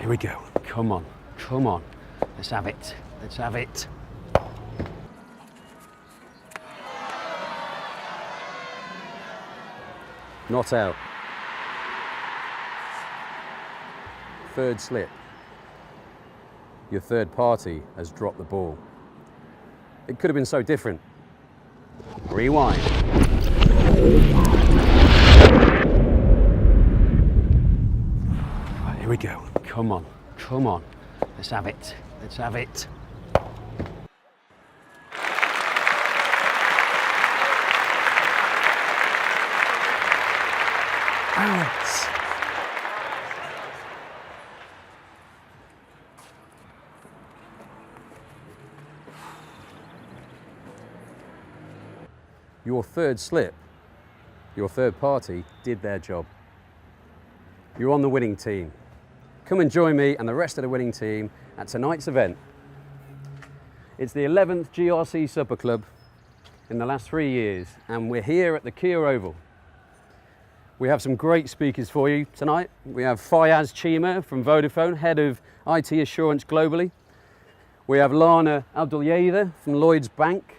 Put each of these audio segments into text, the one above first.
Here we go. Come on, come on. Let's have it. Let's have it. Not out. Third slip. Your third party has dropped the ball. It could have been so different. Rewind. Right, here we go. Come on, come on. Let's have it. Let's have it. Out. Your third slip, your third party did their job. You're on the winning team. Come and join me and the rest of the winning team at tonight's event. It's the 11th GRC Supper Club in the last 3 years, and we're here at the Kia Oval. We have some great speakers for you tonight. We have Fayaz Chima from Vodafone, Head of IT Assurance globally. We have Lana Abdulyeva from Lloyds Bank.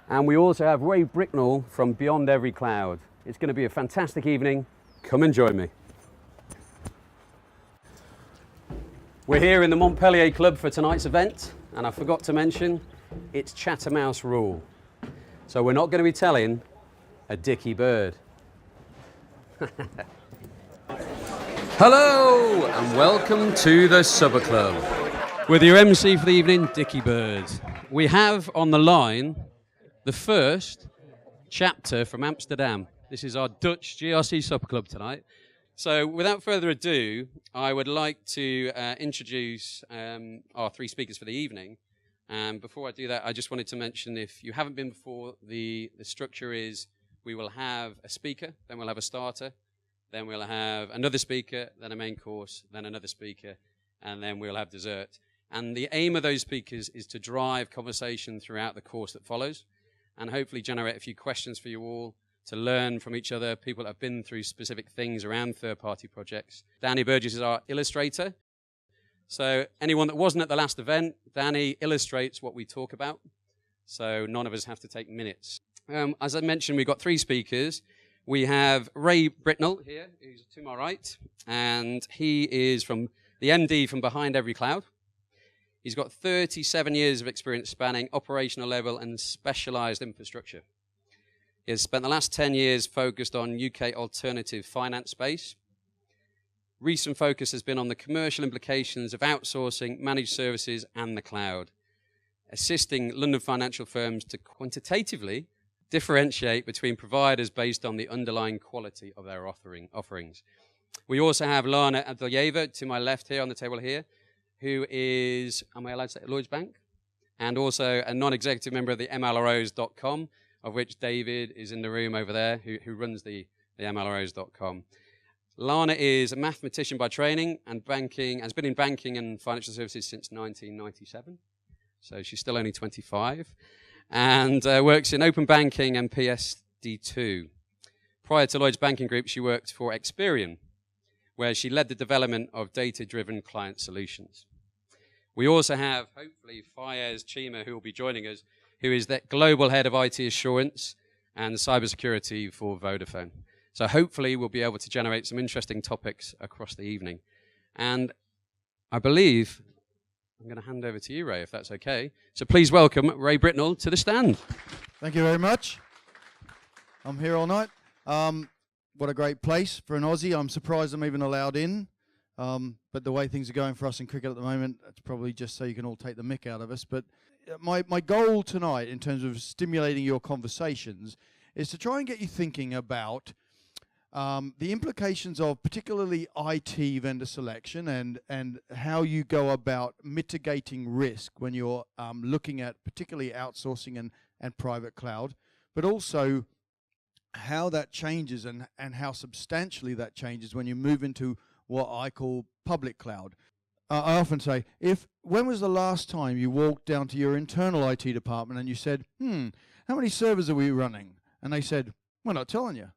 And we also have Ray Bricknell from Beyond Every Cloud. It's going to be a fantastic evening. Come and join me. We're here in the Montpellier Club for tonight's event, and I forgot to mention, it's Chattermouse rule. So we're not going to be telling a dicky bird. Hello, and welcome to the Supper Club. With your MC for the evening, Dickie Bird. We have on the line the first chapter from Amsterdam. This is our Dutch GRC Supper Club tonight. So without further ado, I would like to introduce our three speakers for the evening. And before I do that, I just wanted to mention, if you haven't been before, the structure is we will have a speaker, then we'll have a starter, then we'll have another speaker, then a main course, then another speaker, and then we'll have dessert. And the aim of those speakers is to drive conversation throughout the course that follows, and hopefully generate a few questions for you all to learn from each other, people that have been through specific things around third-party projects. Danny Burgess is our illustrator. So anyone that wasn't at the last event, Danny illustrates what we talk about, so none of us have to take minutes. As I mentioned, we've got three speakers. We have Ray Bricknell here, who's to my right, and he is from the MD from Behind Every Cloud. He's got 37 years of experience spanning operational level and specialized infrastructure. He has spent the last 10 years focused on UK alternative finance space. Recent focus has been on the commercial implications of outsourcing, managed services, and the cloud, assisting London financial firms to quantitatively differentiate between providers based on the underlying quality of their offerings. We also have Lana Abdulyeva to my left here on the table here, who is, am I allowed to say, Lloyds Bank? And also a non-executive member of the MLROs.com, of which David is in the room over there, who runs the MLROs.com. Lana is a mathematician by training and has been in banking and financial services since 1997. So she's still only 25. And works in open banking and PSD2. Prior to Lloyds Banking Group, she worked for Experian, where she led the development of data-driven client solutions. We also have, hopefully, Fayaz Chima, who will be joining us, who is the Global Head of IT Assurance and Cybersecurity for Vodafone. So hopefully we'll be able to generate some interesting topics across the evening. And I believe I'm going to hand over to you, Ray, if that's okay. So please welcome Ray Bricknell to the stand. Thank you very much. I'm here all night. What a great place for an Aussie. I'm surprised I'm even allowed in. But the way things are going for us in cricket at the moment, it's probably just so you can all take the mick out of us. But my goal tonight, in terms of stimulating your conversations, is to try and get you thinking about the implications of particularly IT vendor selection and how you go about mitigating risk when you're looking at particularly outsourcing and private cloud, but also how that changes and how substantially that changes when you move into what I call public cloud. I often say, when was the last time you walked down to your internal IT department and you said, how many servers are we running? And they said, we're not telling you.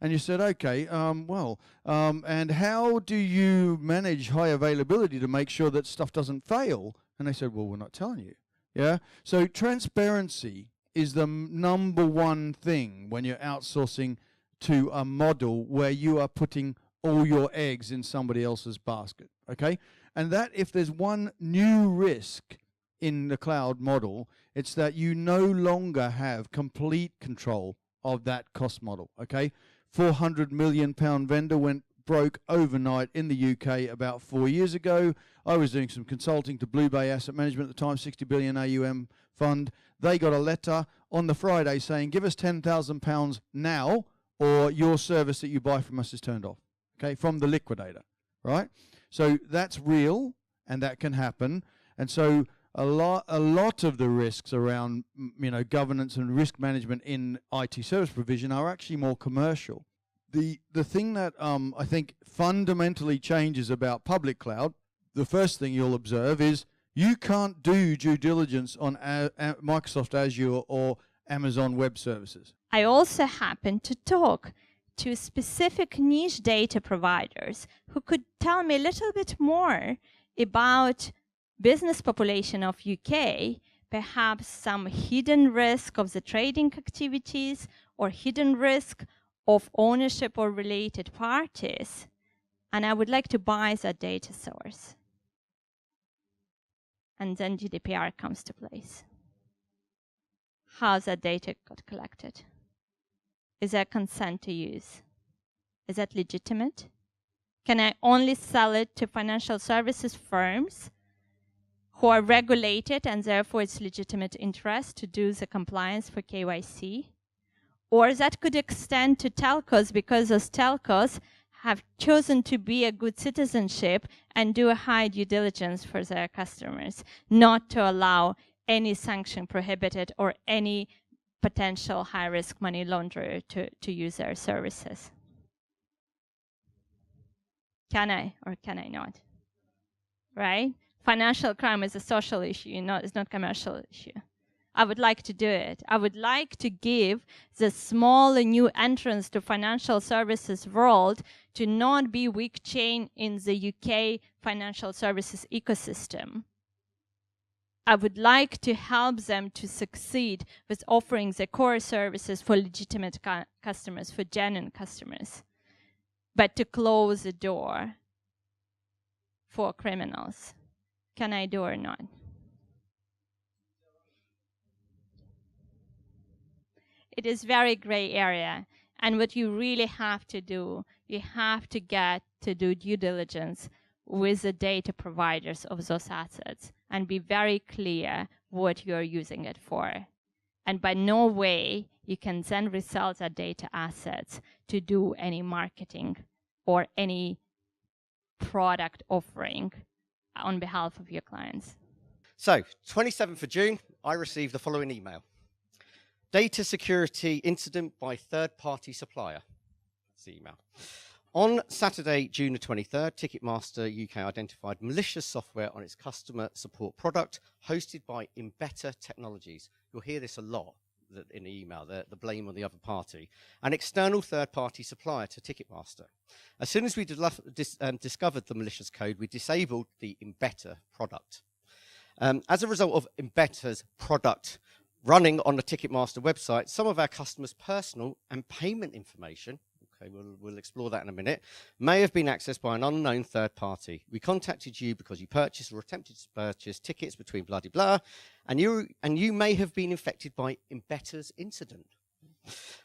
And you said, okay, and how do you manage high availability to make sure that stuff doesn't fail? And they said, well, we're not telling you. Yeah. So transparency is the number one thing when you're outsourcing to a model where you are putting all your eggs in somebody else's basket. Okay. And that if there's one new risk in the cloud model, it's that you no longer have complete control of that cost model. Okay. £400 million vendor went broke overnight in the UK about 4 years ago. I was doing some consulting to Blue Bay Asset Management at the time, 60 billion AUM fund. They got a letter on the Friday saying, give us £10,000 now or your service that you buy from us is turned off, okay, from the liquidator, right? So that's real and that can happen. And so a lot of the risks around governance and risk management in IT service provision are actually more commercial. The thing that I think fundamentally changes about public cloud, the first thing you'll observe is you can't do due diligence on Microsoft Azure or Amazon Web Services. I also happen to talk to specific niche data providers who could tell me a little bit more about business population of UK, perhaps some hidden risk of the trading activities or hidden risk of ownership or related parties. And I would like to buy that data source. And then GDPR comes to place. How that data got collected? Is there consent to use? Is that legitimate? Can I only sell it to financial services firms who are regulated and therefore it's legitimate interest to do the compliance for KYC? Or that could extend to telcos because those telcos have chosen to be a good citizenship and do a high due diligence for their customers, not to allow any sanction prohibited or any potential high-risk money launderer to use their services. Can I or can I not? Right? Financial crime is a social issue, it's not a commercial issue. I would like to do it. I would like to give the small and new entrants to financial services world to not be weak chain in the UK financial services ecosystem. I would like to help them to succeed with offering the core services for legitimate customers, for genuine customers, but to close the door for criminals. Can I do or not? It is very gray area. And what you really have to do, you have to get to do due diligence with the data providers of those assets and be very clear what you're using it for. And by no way you can then resell that data assets to do any marketing or any product offering on behalf of your clients. So, 27th of June, I received the following email. Data security incident by third-party supplier. That's the email. On Saturday, June the 23rd, Ticketmaster UK identified malicious software on its customer support product hosted by Imbetter Technologies. You'll hear this a lot in the email, the blame on the other party. An external third-party supplier to Ticketmaster. As soon as we discovered the malicious code, we disabled the Imbetter product. As a result of Imbetter's product running on the Ticketmaster website, some of our customers' personal and payment information, okay, we'll explore that in a minute, may have been accessed by an unknown third party. We contacted you because you purchased or attempted to purchase tickets between bloody blah, and you may have been infected by Imbetter's incident.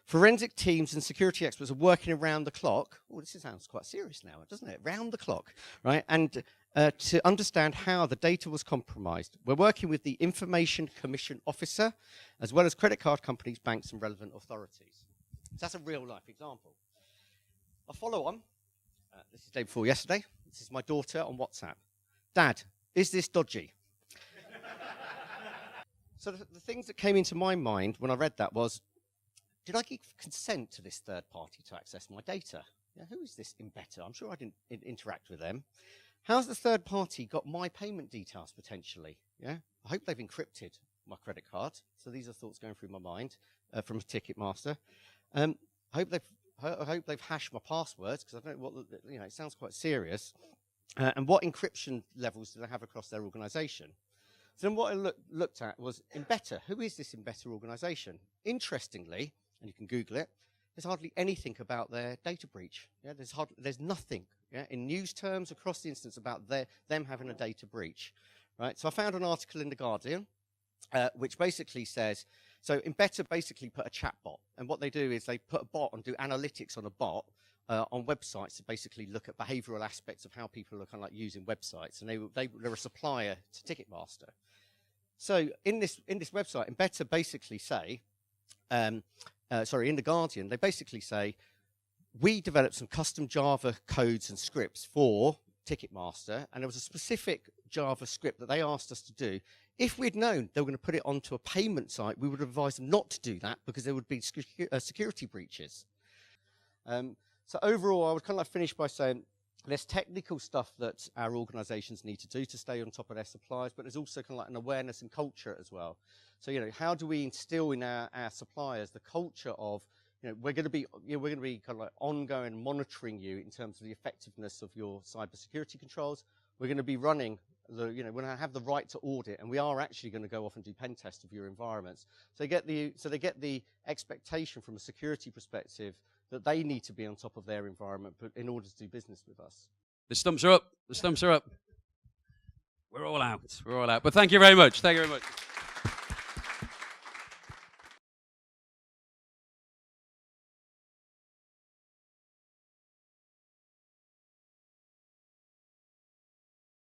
Forensic teams and security experts are working around the clock. Oh, this sounds quite serious now, doesn't it? Round the clock, right? And to understand how the data was compromised. We're working with the Information Commission Officer, as well as credit card companies, banks, and relevant authorities. So that's a real-life example. A follow-on. This is day before yesterday. This is my daughter on WhatsApp. Dad, is this dodgy? So the things that came into my mind when I read that was, did I give consent to this third party to access my data? Yeah, who is this Imbetter? I'm sure I didn't interact with them. How's the third party got my payment details potentially? Yeah, I hope they've encrypted my credit card. So these are thoughts going through my mind from Ticketmaster. I I hope they've hashed my passwords, because I don't know what, it sounds quite serious. And what encryption levels do they have across their organization? So then what I looked at was Inbetter. Who is this Inbetter organization? Interestingly, and you can Google it, there's hardly anything about their data breach. Yeah, there's nothing, yeah, in news terms across the instance about them having a data breach. Right? So I found an article in The Guardian, which basically says, so Inbetter basically put a chat bot, and what they do is they put a bot and do analytics on a bot on websites to basically look at behavioral aspects of how people are kind of like using websites, and they're a supplier to Ticketmaster. So in this website, Inbetter basically say, in The Guardian, they basically say, we developed some custom Java codes and scripts for Ticketmaster, and there was a specific Java script that they asked us to do. If we'd known they were going to put it onto a payment site, we would have advised them not to do that, because there would be security breaches. So overall, I would kind of like finish by saying there's technical stuff that our organizations need to do to stay on top of their suppliers, but there's also kind of like an awareness and culture as well. So, how do we instill in our suppliers the culture of, we're going to be kind of like ongoing monitoring you in terms of the effectiveness of your cybersecurity controls. We're going to be running we're going to have the right to audit, and we are actually going to go off and do pen tests of your environments. So they get the expectation from a security perspective that they need to be on top of their environment in order to do business with us. The stumps are up. The stumps are up. We're all out. We're all out. But thank you very much. Thank you very much.